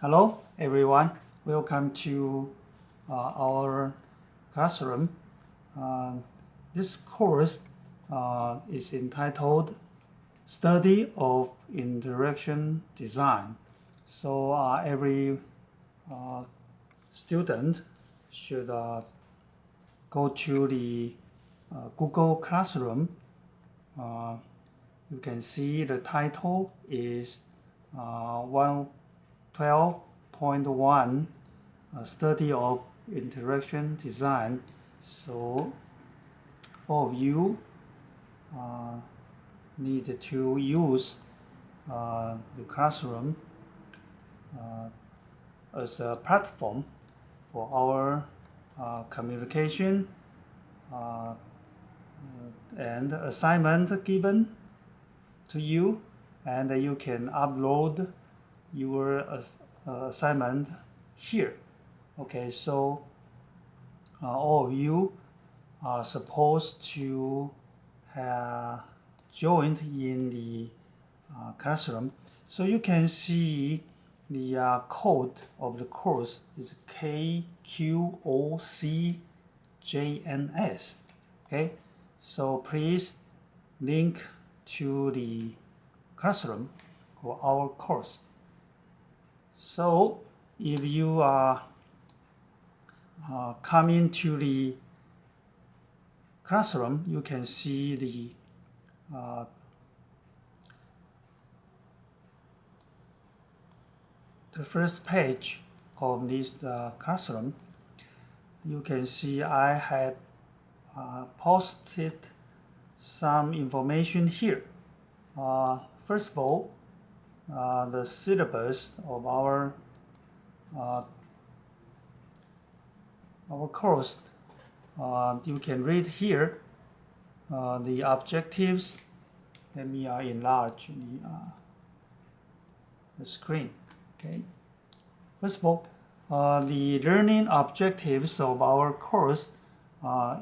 Hello everyone, welcome to our classroom. This course is entitled Study of Interaction Design. So every student should go to the Google Classroom. You can see the title is 12.1 Study of Interaction Design. So all of you need to use the classroom as a platform for our communication and assignment given to you, and you can upload your assignment here. Okay, so all of you are supposed to have joined in the classroom. So you can see the code of the course is Wk02 Okay, so please link to the classroom for our course. So if you come into the classroom, you can see the first page of this classroom. You can see I have posted some information here. First of all, the syllabus of our course. You can read here the objectives. Let me enlarge the screen. Okay. First of all, the learning objectives of our course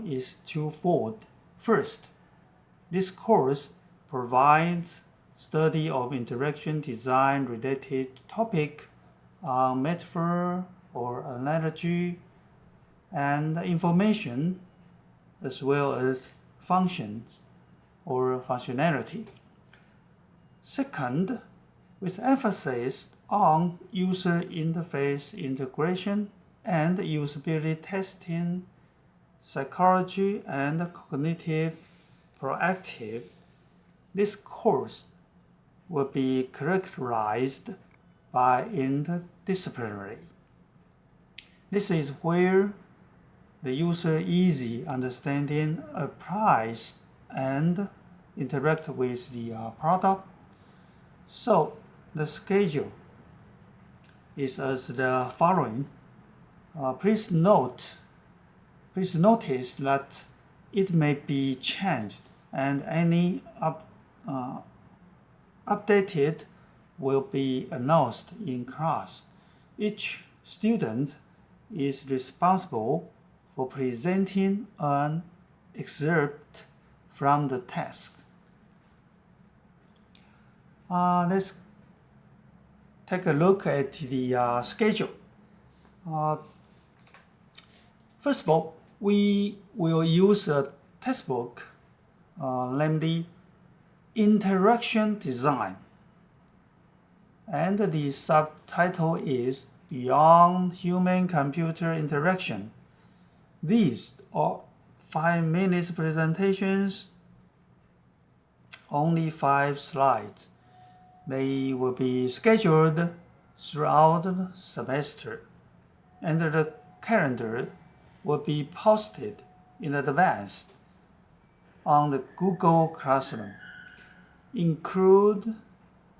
is twofold. First, this course provides study of interaction design related topic on metaphor or analogy and information, as well as functions or functionality. Second, with emphasis on user interface integration and usability testing, psychology and cognitive proactive, this course will be characterized by interdisciplinary. This is where the user easy understanding applies and interact with the product. So the schedule is as the following. Please notice that it may be changed, and any updated will be announced in class. Each student is responsible for presenting an excerpt from the task. Let's take a look at the schedule. First of all, we will use a textbook, namely Interaction Design, and the subtitle is Beyond Human-Computer Interaction. These are 5-minute presentations, only 5 slides. They will be scheduled throughout the semester, and the calendar will be posted in advance on the Google Classroom. Include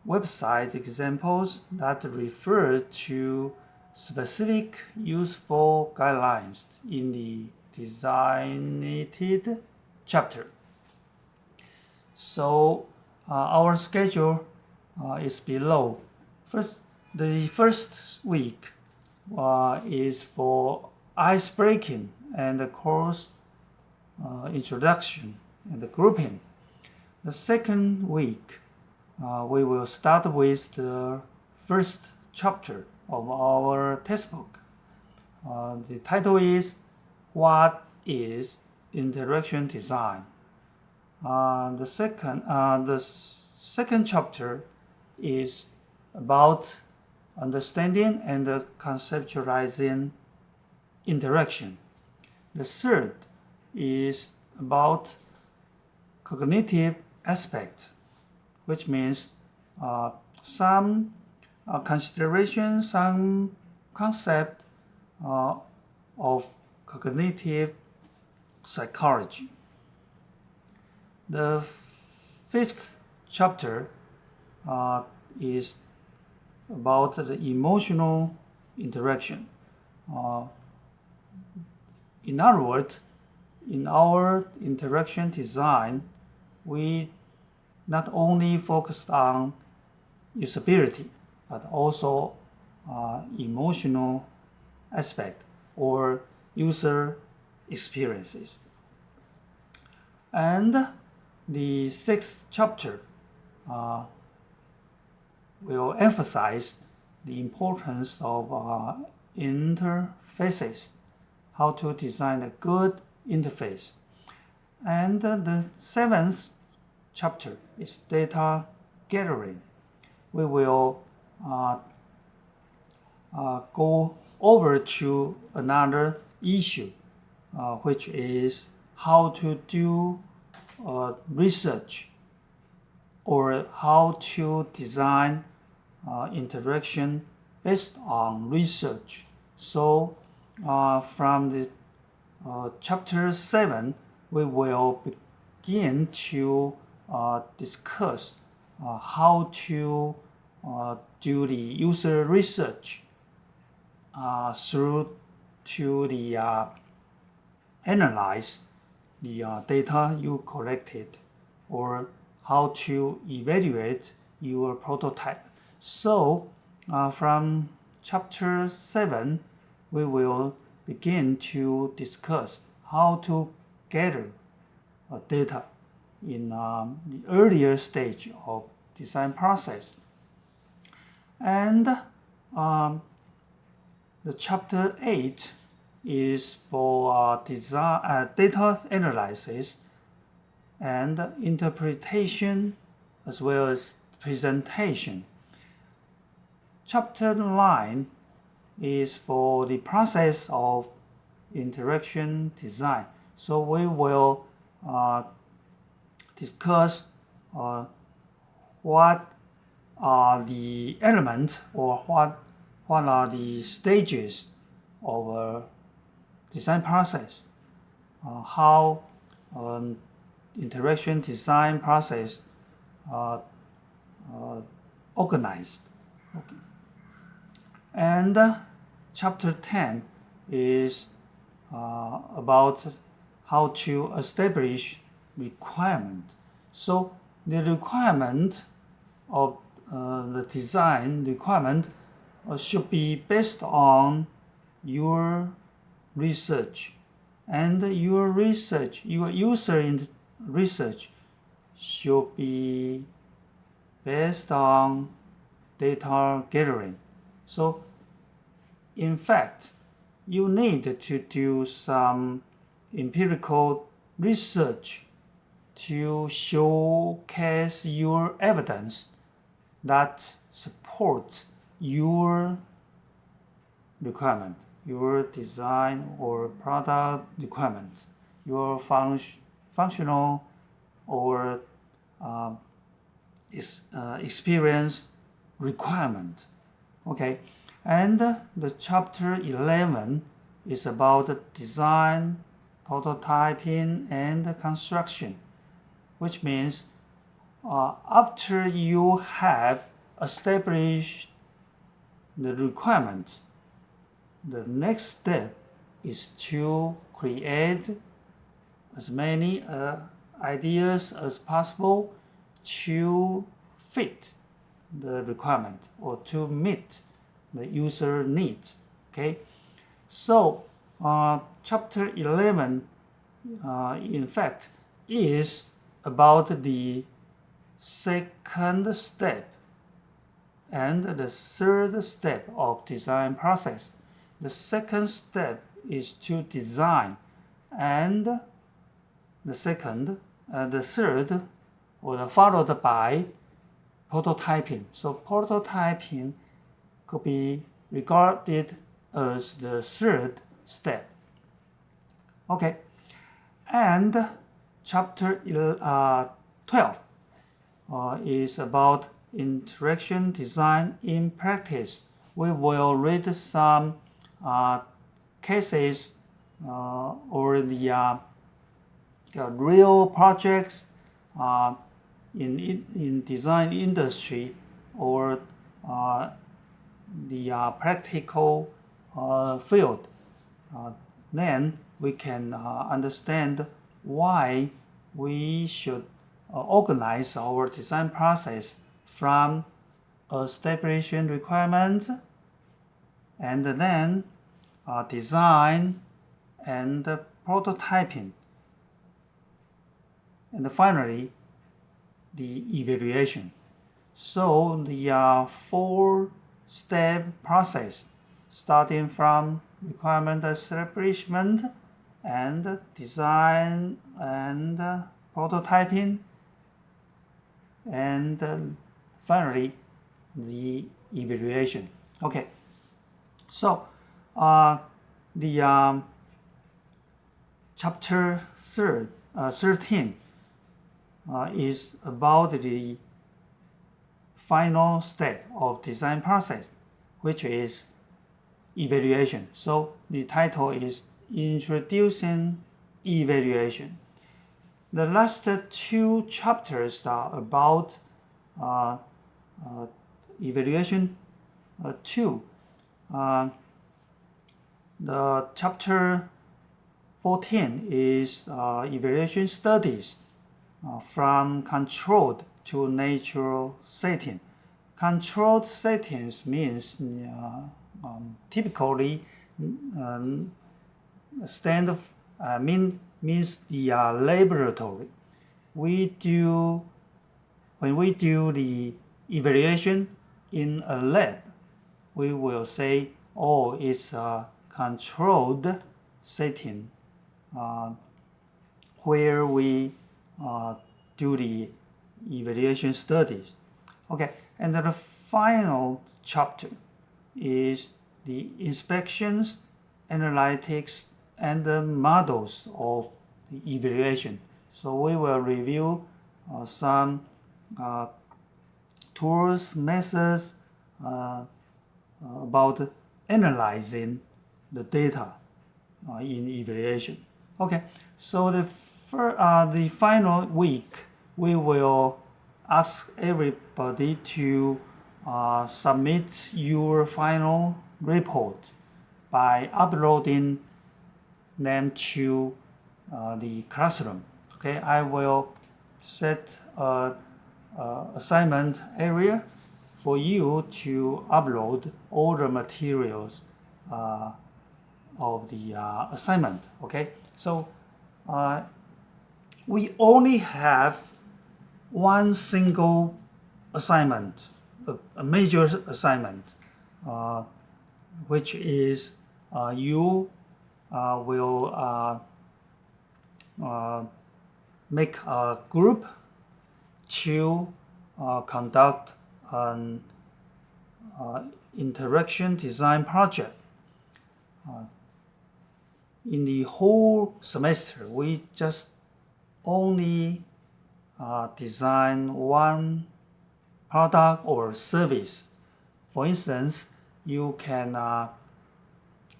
website examples that refer to specific useful guidelines in the designated chapter. So our schedule is below. The first week is for ice breaking and the course introduction and the grouping. The second week we will start with the first chapter of our textbook. The title is What is Interaction Design? The second chapter is about understanding and conceptualizing interaction. The third is about cognitive aspect, which means some consideration, some concept of cognitive psychology. The fifth chapter is about the emotional interaction. In other words, in our interaction design, we not only focused on usability, but also emotional aspect or user experiences. And the sixth chapter will emphasize the importance of interfaces, how to design a good interface. And the seventh chapter is data gathering. We will go over to another issue, which is how to do research or how to design interaction based on research. So from the chapter 7, we will begin to discuss how to do the user research through to the analyze the data you collected, or how to evaluate your prototype. So from chapter 7, we will begin to discuss how to gather data in the earlier stage of design process. And the chapter 8 is for design, data analysis and interpretation, as well as presentation. Chapter 9 is for the process of interaction design. So we will discuss what are the elements, or what are the stages of a design process, how interaction design process organized. Okay. And chapter 10 is about how to establish requirement. So the requirement of the design requirement should be based on your research, and your research, your user research should be based on data gathering. So in fact, you need to do some empirical research to showcase your evidence that supports your requirement, your design or product requirement, your functional or experience requirement. Okay, and the chapter 11 is about design, prototyping, and construction, which means after you have established the requirements, the next step is to create as many ideas as possible to fit the requirement or to meet the user needs. Okay, so chapter 11 in fact is about the second step and the third step of design process. The second step is to design, and the third was followed by prototyping. So prototyping could be regarded as the third step. Okay, and chapter 12 is about interaction design in practice. We will read some cases or the real projects in design industry or the practical field. Then we can understand why we should organize our design process from establishing requirements and then design and prototyping. And finally, the evaluation. So the four-step process, starting from requirement establishment and design and prototyping, and finally the evaluation. Okay, so the chapter 13 is about the final step of design process, which is evaluation. So the title is Introducing Evaluation. The last two chapters are about evaluation 2. The chapter 14 is evaluation studies from controlled to natural setting. Controlled settings means typically means the laboratory. When we do the evaluation in a lab, we will say, oh, it's a controlled setting where we do the evaluation studies. Okay, and the final chapter is the inspections, analytics, and the models of the evaluation. So we will review some tools, methods about analyzing the data in evaluation. Okay, so the final week we will ask everybody to submit your final report by uploading them to the classroom. Okay, I will set an assignment area for you to upload all the materials of the assignment. Okay, so we only have one single assignment, a major assignment, which is you will make a group to conduct an interaction design project. In the whole semester, we just only design one product or service. For instance, you can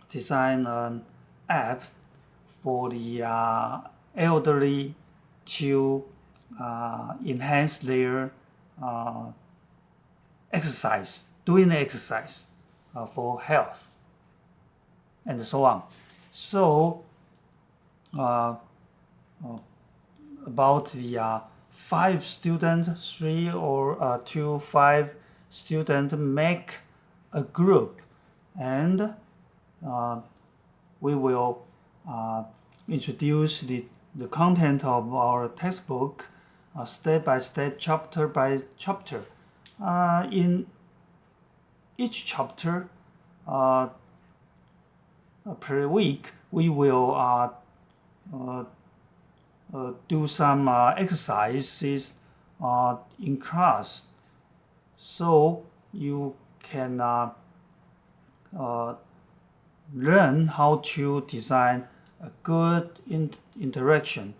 design an app for the elderly to enhance their doing exercise for health, and so on. So about the 5 students, 3 or 2, 5 students make a group, and we will introduce the content of our textbook step by step, chapter by chapter. In each chapter per week, we will do some exercises in class, so you can learn how to design a good interaction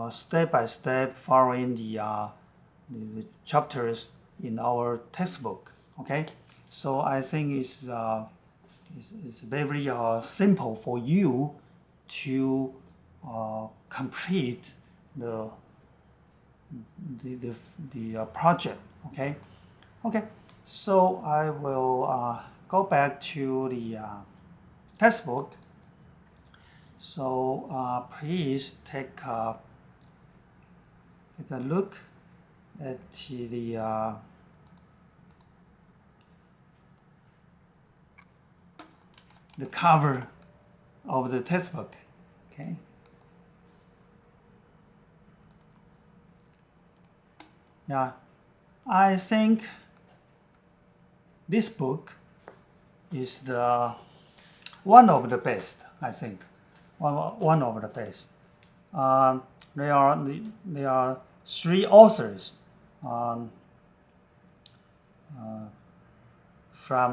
step by step, following the chapters in our textbook. Okay, so I think it's very simple for you to complete the project. Okay, so I will go back to the textbook. So please take a look at the cover of the textbook. Okay. Yeah, I think this book is one of the best. I think one of the best. There are three authors from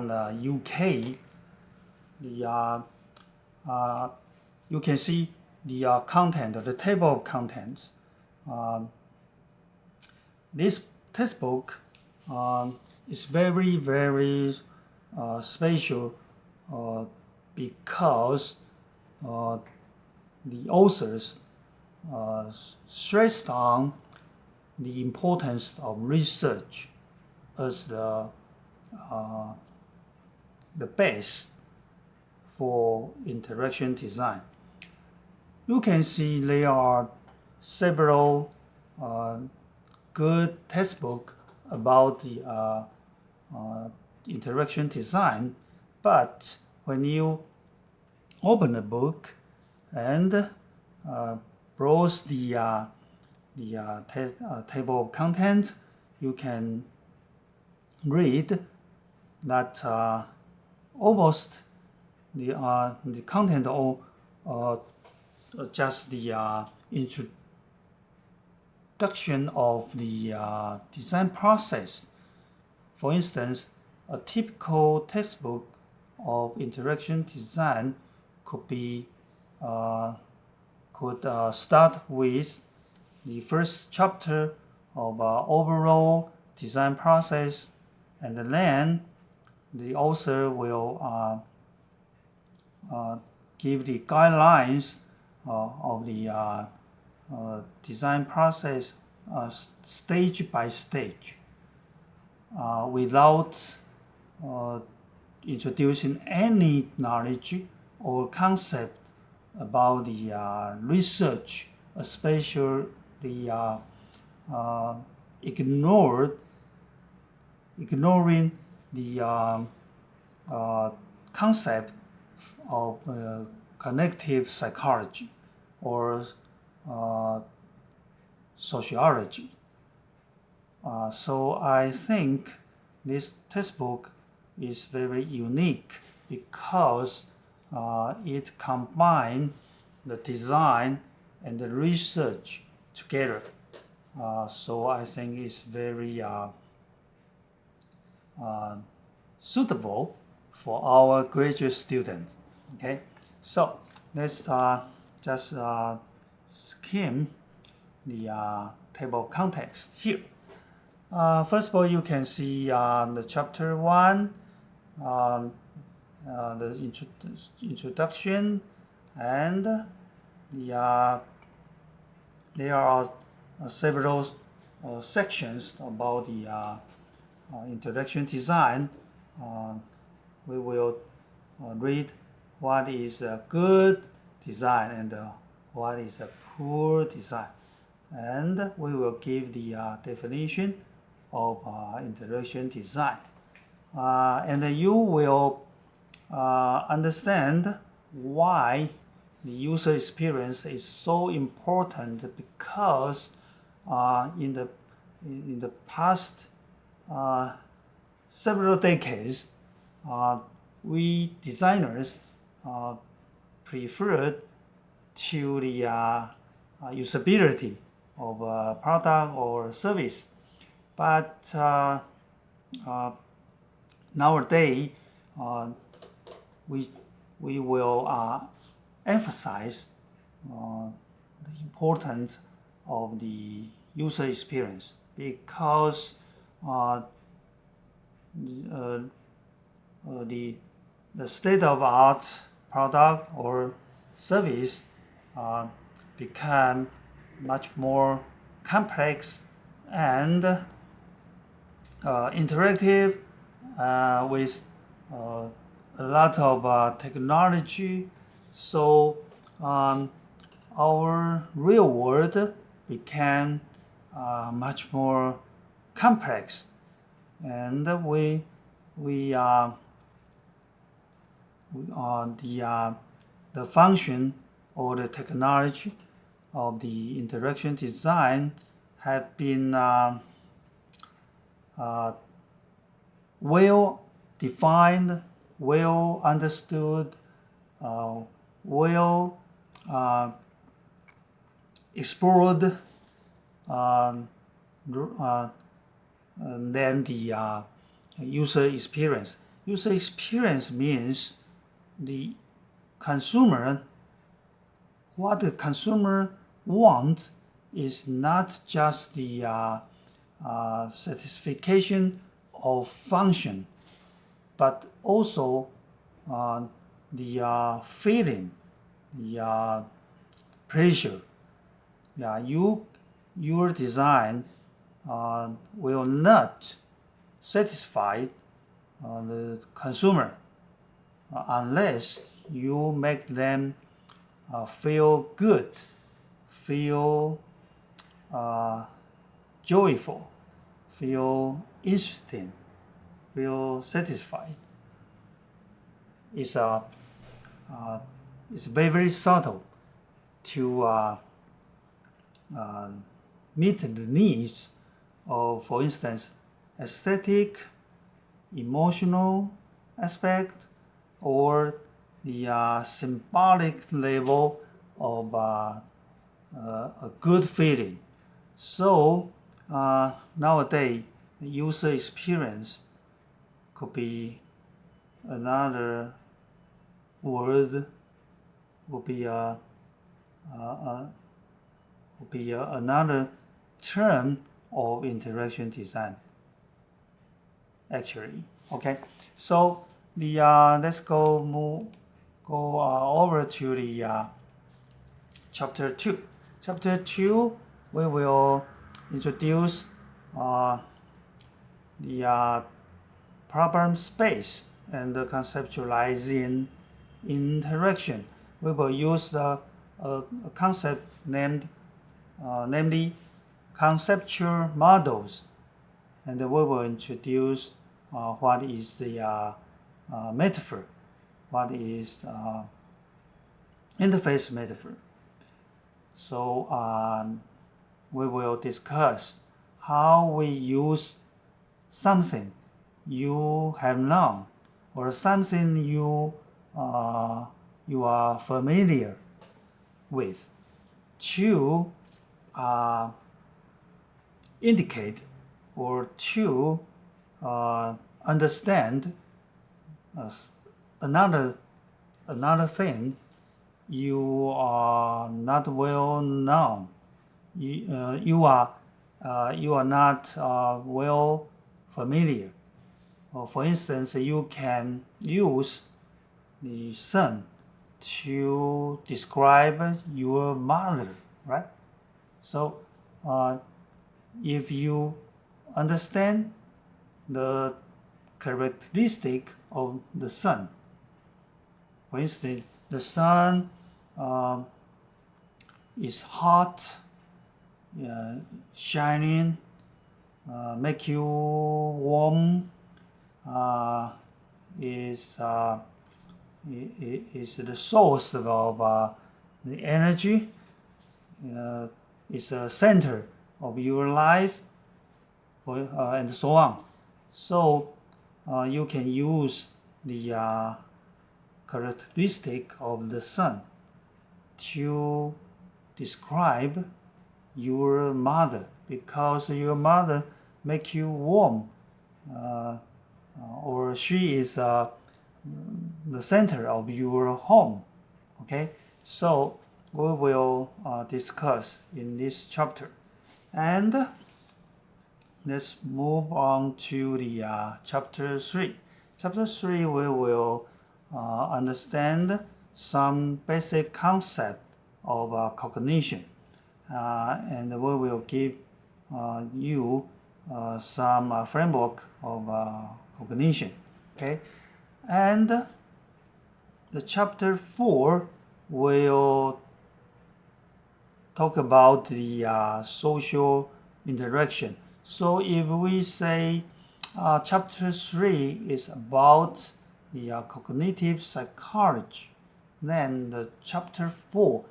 the UK. You can see the content, the table of contents. This textbook is very special because the authors stressed on the importance of research as the base for interaction design. You can see there are several good textbooks about the interaction design, but when you open the book and browse the table of contents, you can read that almost the content all just the introduction of the design process. For instance, a typical textbook of interaction design could be start with the first chapter of overall design process, and then the author will give the guidelines of the design process stage by stage, without introducing any knowledge or concept about the research, especially the ignoring the concept of cognitive psychology or sociology. So I think this textbook is very unique because it combines the design and the research together. So I think it's very suitable for our graduate students. Okay, so let's just skim the table of contents here. First of all, you can see the chapter 1, the introduction, and there are several sections about the interaction design. We will read what is a good design and what is a poor design, and we will give the definition of interaction design, and you will understand why the user experience is so important, because in the past several decades, we designers prefer to the usability of a product or service. But nowadays, we will emphasize the importance of the user experience, because the state-of-art product or service become much more complex and interactive with a lot of technology. So our real world became much more complex, and the function or the technology of the interaction design have been well defined, well understood, well explored than the user experience. User experience means the consumer, what the consumer wants is not just the satisfaction of function, but also the feeling, the pleasure. Yeah, your design will not satisfy the consumer unless you make them feel good, feel joyful, feel interesting, feel satisfied. It's very, very subtle to meet the needs of, for instance, aesthetic, emotional aspect, or the symbolic level of a good feeling. So nowadays, the user experience could be another word, would be another term of interaction design. Actually, okay. So the let's go over to the chapter 2. Chapter 2, we will introduce the problem space and conceptualizing interaction. We will use a concept namely conceptual models, and we will introduce what is the metaphor, what is interface metaphor. So we will discuss how we use something you have known or something you are familiar with to indicate or to understand another thing you are not well known. You are not well familiar. For instance, you can use the sun to describe your mother, right? So if you understand the characteristic of the sun, for instance, the sun is hot, shining, make you warm, is the source of the energy, is a center of your life, and so on. So you can use the characteristic of the sun to describe your mother, because your mother make you warm, or she is the center of your home. Okay, so we will discuss in this chapter. And let's move on to the chapter 3. Chapter 3, we will understand some basic concept of cognition, and we will give you some framework of cognition. Okay, and the chapter 4 will talk about the social interaction. So if we say chapter 3 is about the cognitive psychology, then the chapter 4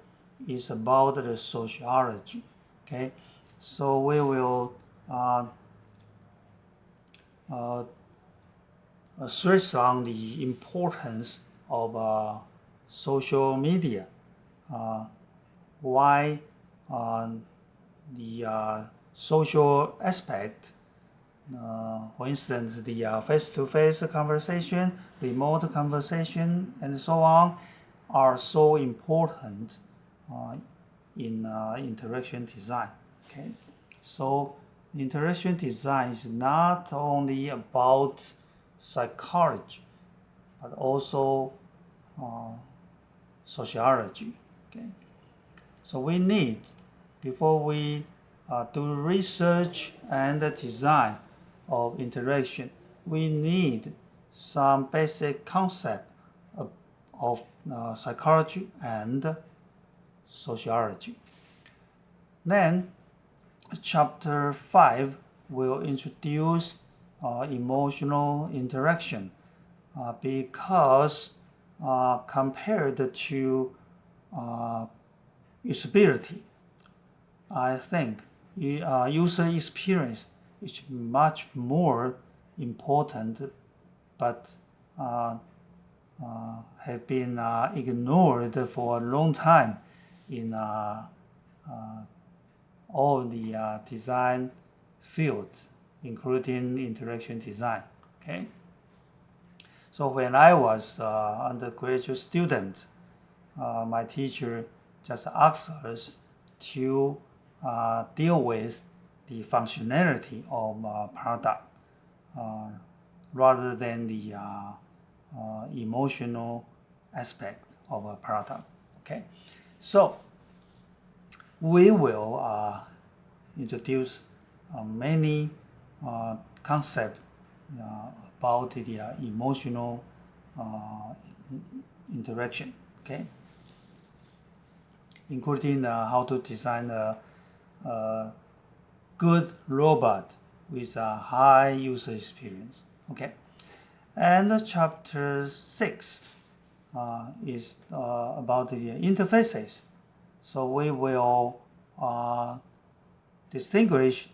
is about the sociology. Okay, so we will stress on the importance of social media, why the social aspect, for instance, the face-to-face conversation, remote conversation, and so on, are so important in interaction design. Okay, so interaction design is not only about psychology, but also sociology. Okay, so we need, before we do research and design of interaction, we need some basic concept of psychology and sociology. Then chapter 5 will introduce emotional interaction, because compared to usability, I think user experience is much more important, but have been ignored for a long time in all the design fields, including interaction design. Okay, so when I was undergraduate student, my teacher just asked us to deal with the functionality of product rather than the emotional aspect of a product. Okay, so we will introduce many concepts about the emotional interaction. Okay, including how to design a good robot with a high user experience. Okay, and chapter 6 is about the interfaces. So we will distinguish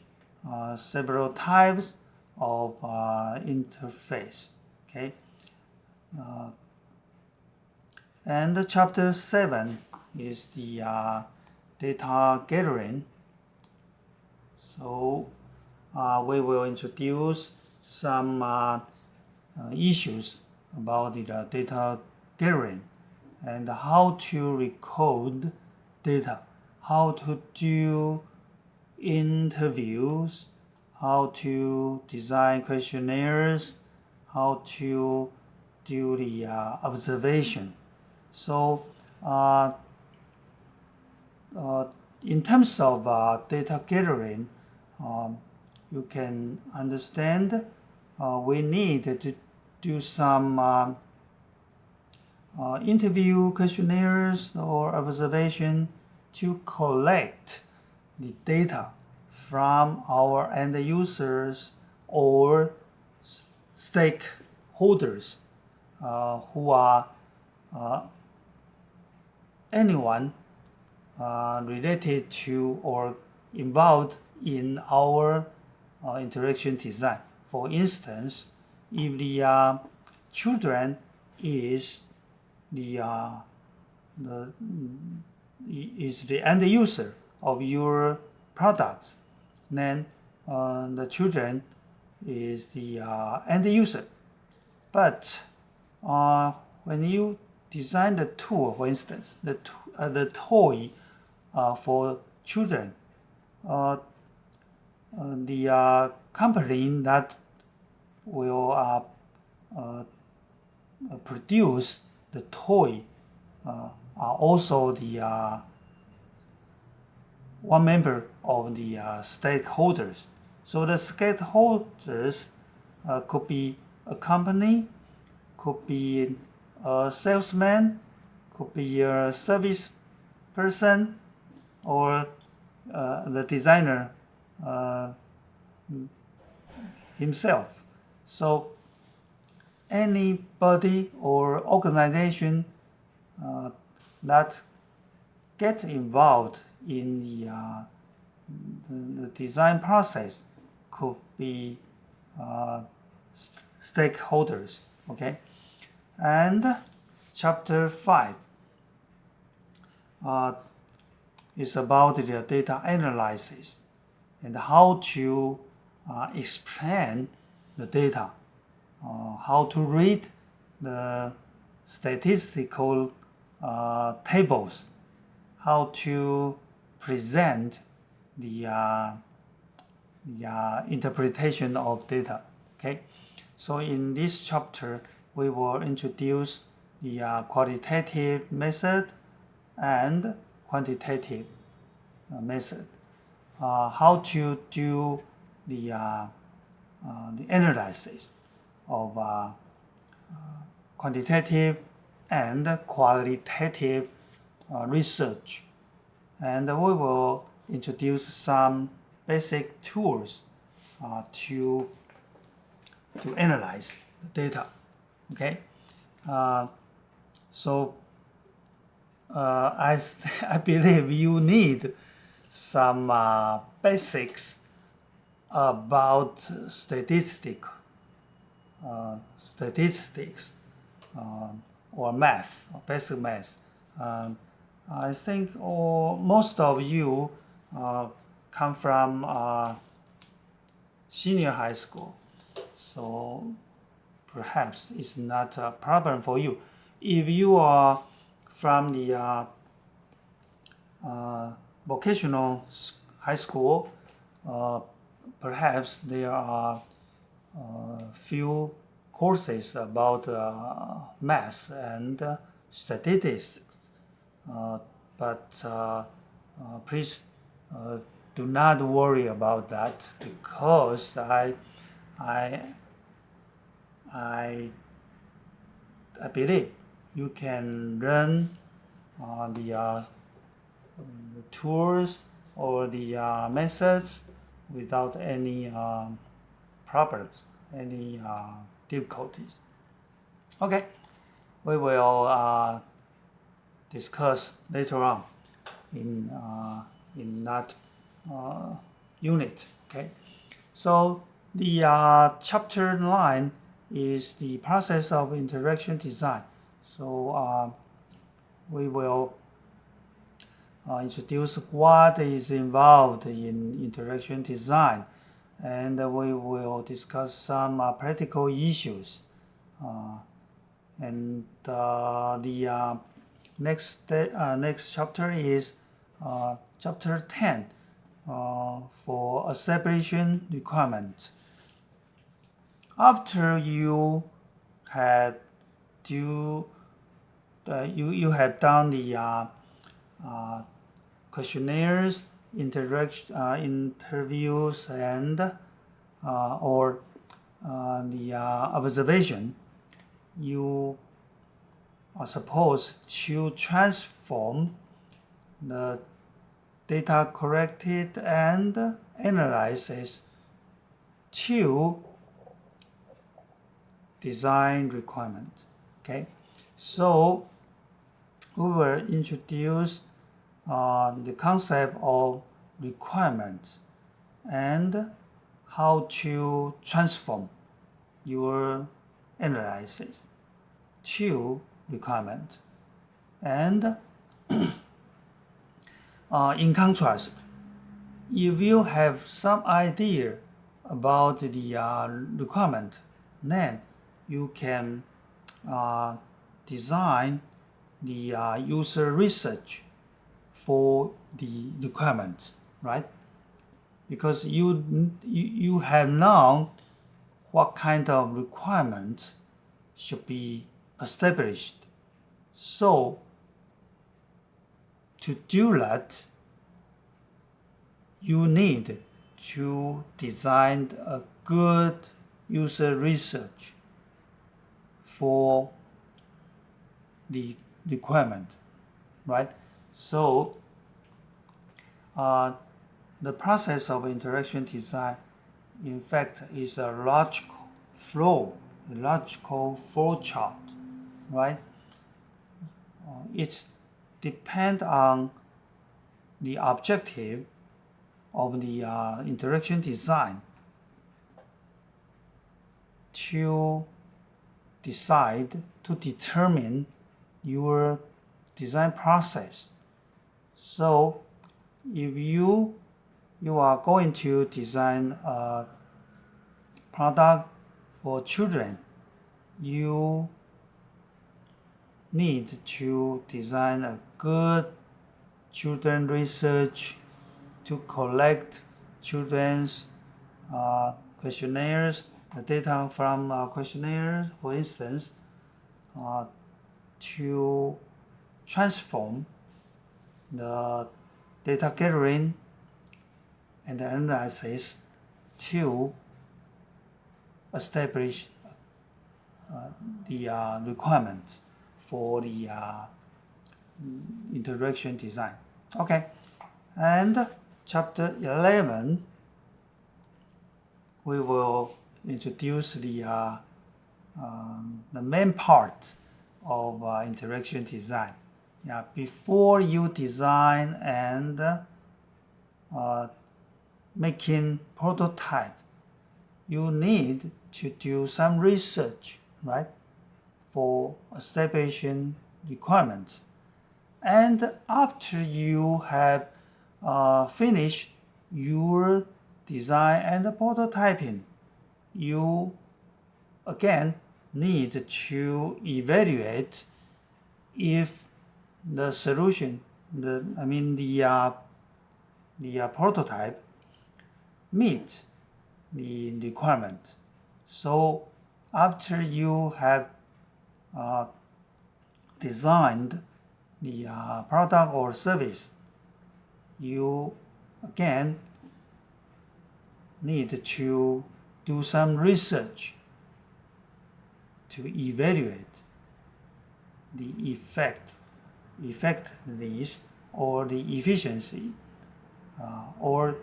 several types of interface. Okay, and chapter 7 is the data gathering. So we will introduce some issues about the data gathering and how to record data, how to do interviews, how to design questionnaires, how to do the observation. So in terms of data gathering, you can understand we need to do some interview questionnaires or observation to collect the data from our end users or stakeholders who are anyone related to or involved in our interaction design. For instance, if the children is the end user of your products. Then the children is the end user. But when you design the tool, for instance, the toy for children, the company that will produce the toy are also the one member of the stakeholders. So the stakeholders could be a company, could be a salesman, could be a service person, or the designer himself. So anybody or organization that gets involved in the design process could be stakeholders. Okay, and chapter 5 is about the data analysis and how to explain the data, how to read the statistical tables, how to present the interpretation of data. Okay, so in this chapter we will introduce the qualitative method and quantitative method, how to do the analysis of quantitative and qualitative research, and we will introduce some basic tools to analyze the data. Okay, so I believe you need some basics about statistics or math, or basic math. I think most of you come from senior high school, so perhaps it's not a problem for you. If you are from the vocational high school, perhaps there are few courses about math and statistics, but please do not worry about that, because I believe you can learn the tools or the methods without any problems, any difficulties. Okay, we will discuss later on in that unit. Okay, so the chapter 9 is the process of interaction design. So we will introduce what is involved in interaction design, and we will discuss some practical issues. And the next chapter is chapter 10 for establishing requirements. After you had you have done the questionnaires, interviews, and or the observation, you are supposed to transform the data collected and analyzed to design requirements. Okay, so we will introduce the concept of requirements and how to transform your analysis to requirement. And in contrast, if you have some idea about the requirement, then you can design the user research for the requirements, right? Because you have known what kind of requirements should be established. So to do that, you need to design a good user research for the requirement, right? So the process of interaction design, in fact, is a logical flow chart, right? It depends on the objective of the interaction design to determine your design process. So if you are going to design a product for children, you need to design a good children research to collect children's questionnaires, the data from questionnaires, for instance, to transform the data gathering and the analysis to establish the requirements for the interaction design. Okay, and chapter 11, we will introduce the main part of interaction design. Yeah, before you design and making prototype, you need to do some research, right, for establishing requirements. And after you have finished your design and prototyping, you again need to evaluate if the solution, the prototype meets the requirement. So after you have designed the product or service, you again need to do some research to evaluate the effectiveness or the efficiency, or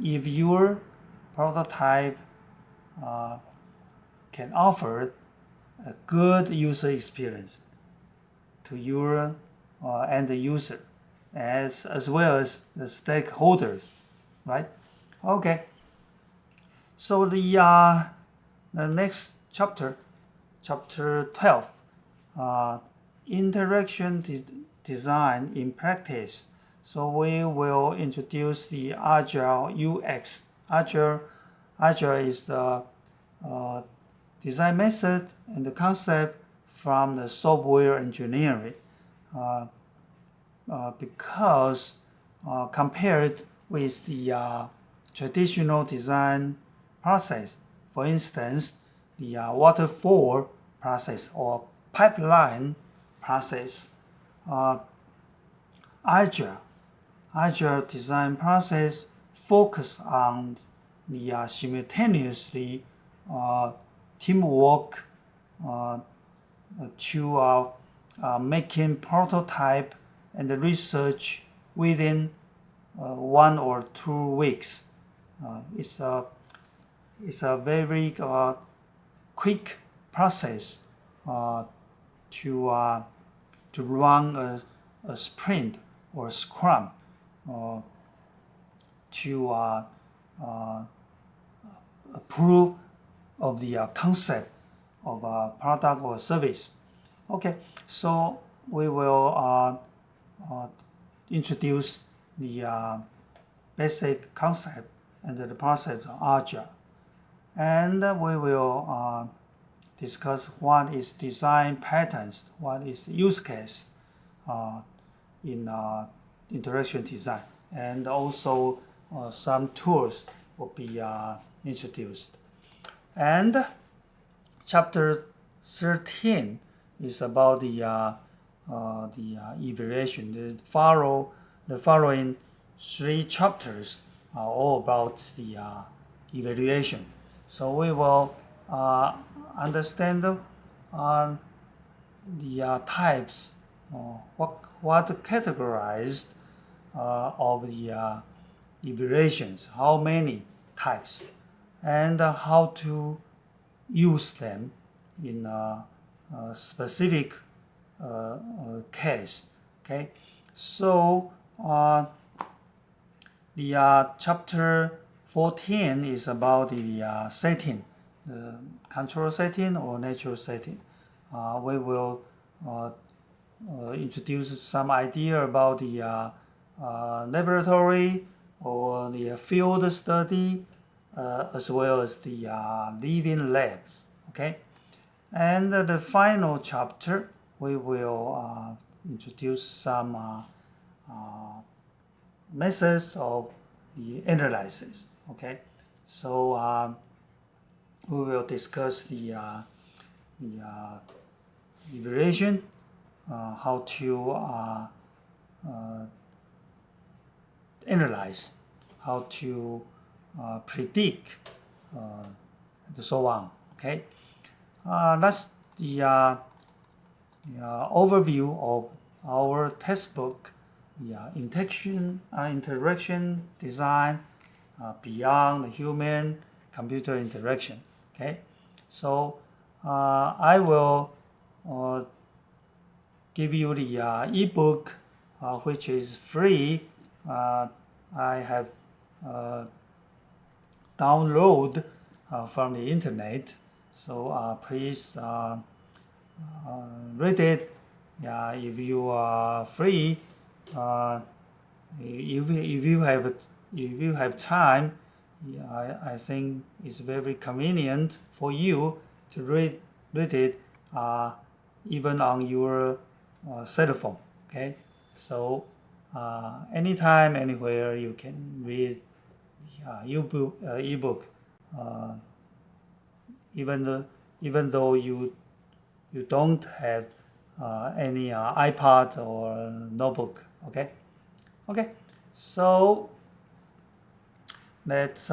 if your prototype can offer a good user experience to your end user as well as the stakeholders, right? Okay. So the next chapter, chapter 12, interaction design in practice. So we will introduce the Agile UX. Agile is the design method and the concept from the software engineering, because compared with the traditional design process, for instance, the waterfall process or pipeline process, Agile design process focus on the simultaneously teamwork to making prototype and research within 1 or 2 weeks. It's a very quick process to run a sprint or scrum to approve of the concept of a product or service. Okay, so we will introduce the basic concept and the process of Agile, and we will discuss what is design patterns, what is use case in interaction design, and also some tools will be introduced. And chapter 13 is about the evaluation. The following 3 chapters are all about the evaluation. So we will understand the types, what categorized of the evaluations, how many types, and how to use them in a specific case. Okay, so the chapter 14 is about the setting, the control setting or natural setting. We will introduce some idea about the laboratory or the field study, as well as the living labs. Okay, and the final chapter we will introduce some methods of the analysis. Okay, so we will discuss the evaluation, how to analyze, how to predict, and so on. Okay, that's the overview of our textbook, interaction design beyond the human-computer interaction. Okay, so I will give you the ebook, which is free. I have download from the internet, so please read it. If you are free, if you have time, I think it's very convenient for you to read it even on your cell phone. Okay, so anytime, anywhere you can read ebook, even though you don't have any iPad or notebook. Okay, so let's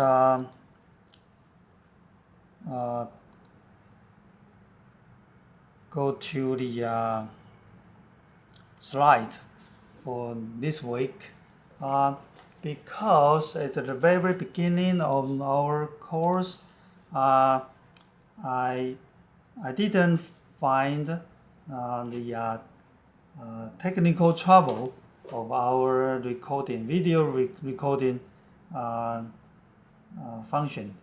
go to the slide for this week, because at the very beginning of our course, I didn't find the technical trouble of our video recording function,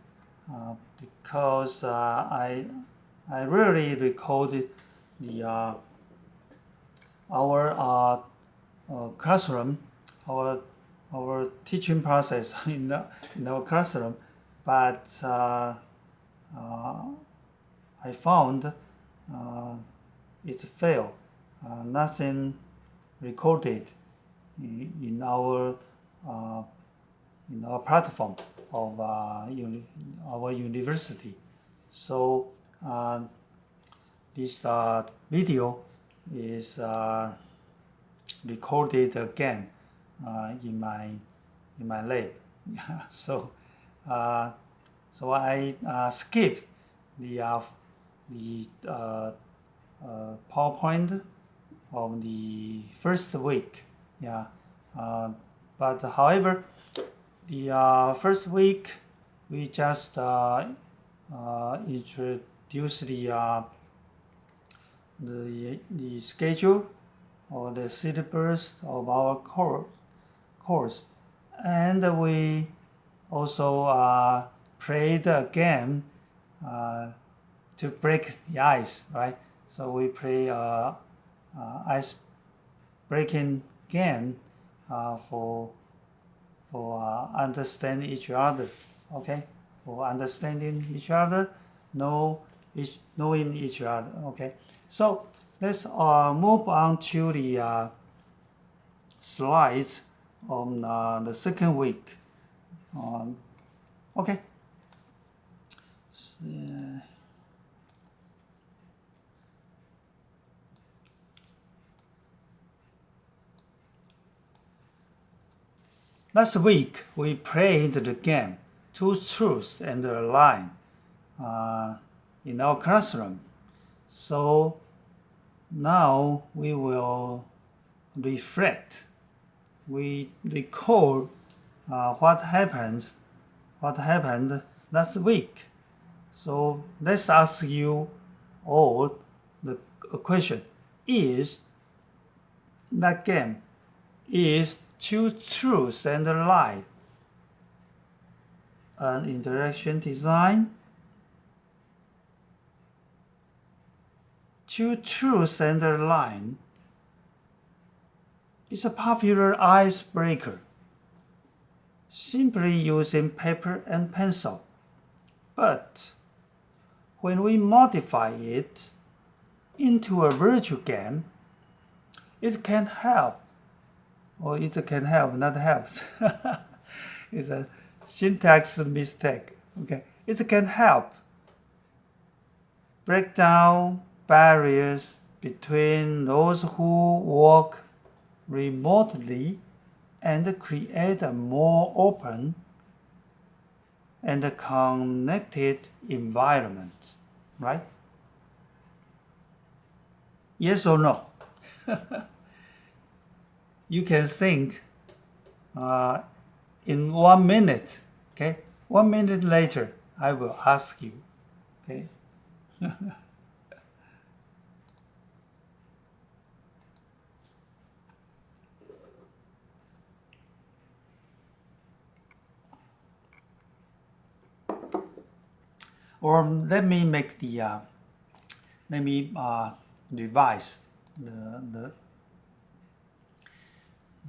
because I rarely recorded the our classroom, our teaching process in our classroom, but I found it failed. Nothing recorded in our platform of our university. So this video is recorded again in my lab. So I skipped the PowerPoint of the first week. But however, the first week we just introduced the schedule or the syllabus of our course, and we also played a game to break the ice, right? So we play ice breaking game for understanding each other, okay? For understanding each other, knowing each other, okay? So let's move on to the slides on the second week. Okay. Last week we played the game Two Truths and a Lie in our classroom. So now we will reflect. We recall what happened last week. So let's ask you all the question: Is that game is Two Truths and a Lie an interaction design? Two Truths and a Lie is a popular icebreaker, simply using paper and pencil. But when we modify it into a virtual game, it can help, or it can help, not helps. It's a syntax mistake. Okay, it can help break down barriers between those who work remotely and create a more open and connected environment, right? Yes or no? You can think in 1 minute, okay? 1 minute later, I will ask you, okay? Or let me make the revise the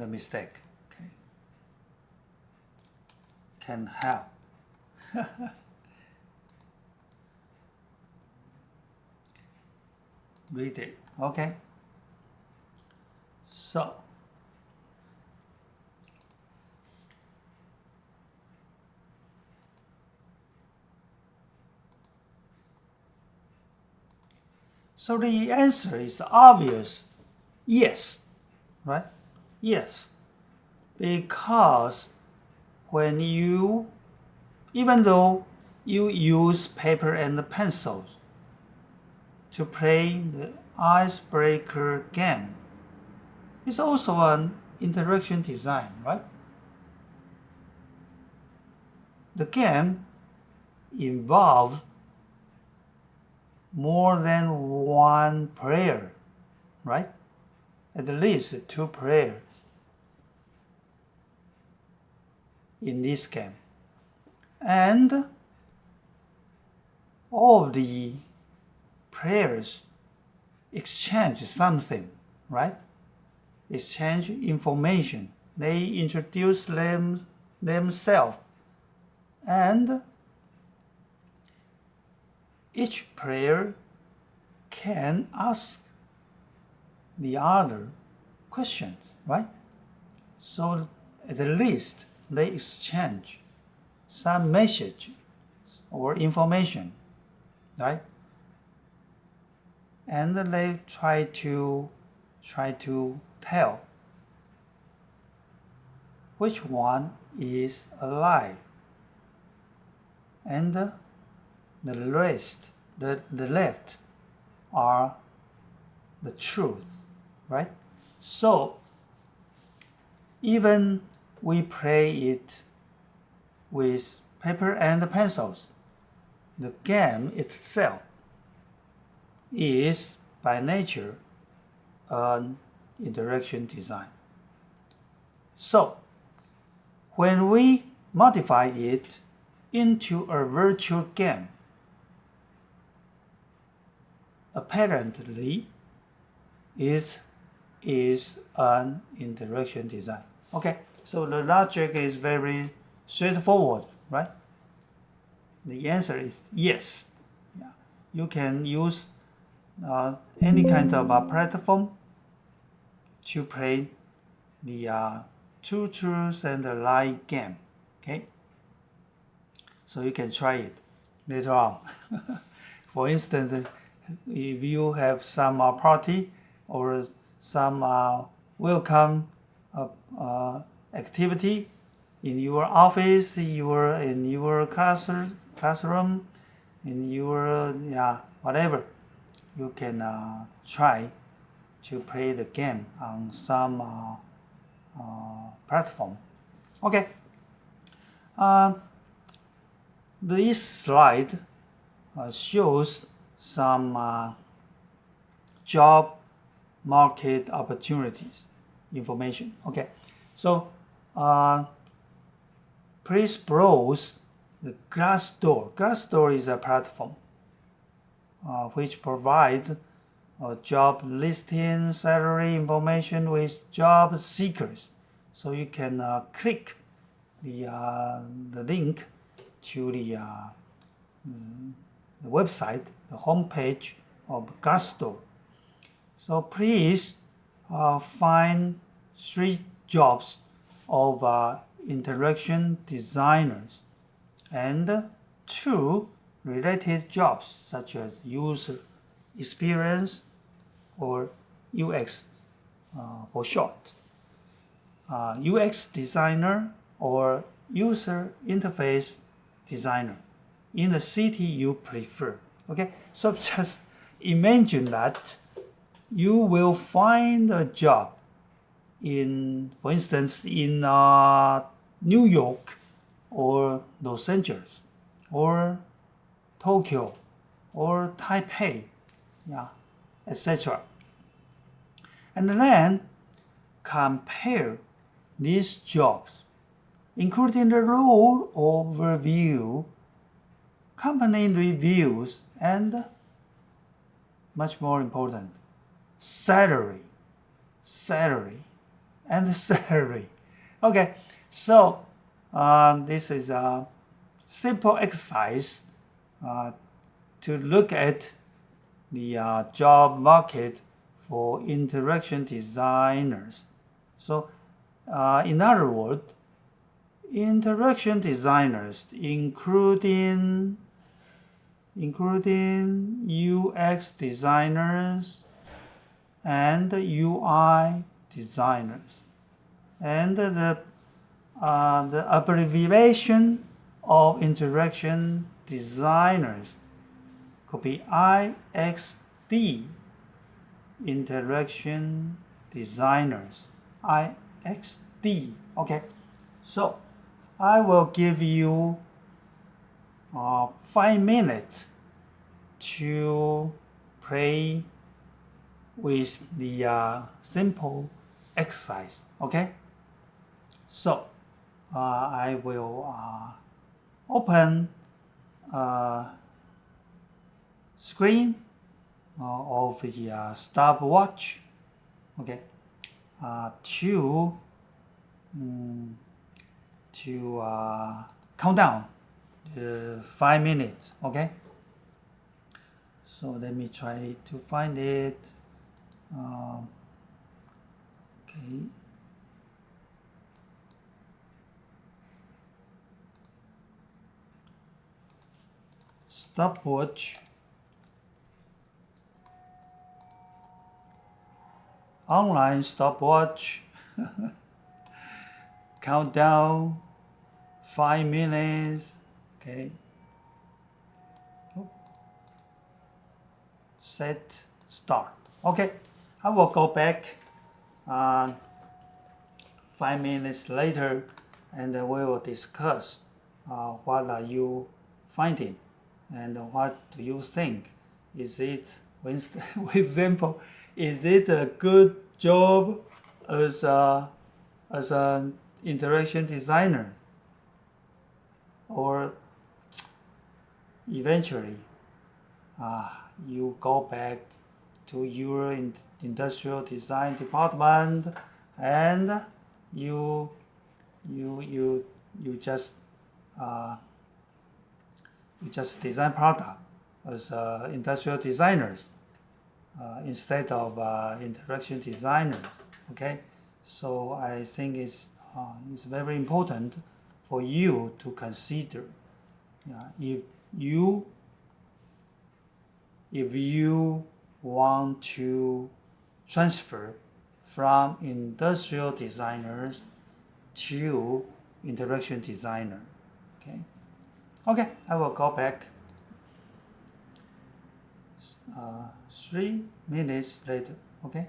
mistake. Okay, can help. Read it. Okay. So the answer is obvious, yes, right? Yes, because when even though you use paper and pencils to play the icebreaker game, it's also an interaction design, right? The game involves more than one player, right? At least 2 players in this game. And all of the players exchange something, right? Exchange information. They introduce themselves. And each player can ask the other questions, right? So at least they exchange some message or information, right? And they try to tell which one is a lie, and the left are the truth, right? So even we play it with paper and pencils, the game itself is by nature an interaction design. So when we modify it into a virtual game, apparently is an interaction design. Okay, so the logic is very straightforward, right? The answer is yes. Yeah. You can use any kind of platform to play the two truths and a lie game. Okay, so you can try it later on. For instance, if you have some party or some welcome activity in your office, in your classroom, in your whatever, you can try to play the game on some platform. Okay. This slide shows some job market opportunities information. Okay, so please browse the Glassdoor. Glassdoor is a platform which provides job listing, salary information with job seekers. So you can click the link to the website, the homepage of Glassdoor. So please find 3 jobs of interaction designers and 2 related jobs such as user experience or UX for short, UX designer or user interface designer in the city you prefer. Okay, so just imagine that you will find a job in, for instance, in New York or Los Angeles or Tokyo or Taipei, etc. And then compare these jobs, including the role overview, company reviews, and much more important, salary. Okay, so this is a simple exercise to look at the job market for interaction designers. So in other words, interaction designers, including UX designers and UI designers, and the abbreviation of interaction designers could be IXD, interaction designers, IXD. Okay, so I will give you 5 minutes to play with the simple exercise. Okay, so I will open screen of the stopwatch. Okay, to count down the 5 minutes. Okay, so let me try to find it. Okay, stopwatch, online stopwatch, countdown, 5 minutes. Okay, set, start. Okay, I will go back 5 minutes later, and we will discuss what are you finding and what do you think. Is it, for example, is it a good job as an interaction designer, or eventually you go back to your industrial design department and you just design product as industrial designers instead of interaction designers. Okay, so I think it's very important for you to consider. If you want to transfer from industrial designers to interaction designer. Okay, I will go back 3 minutes later. Okay.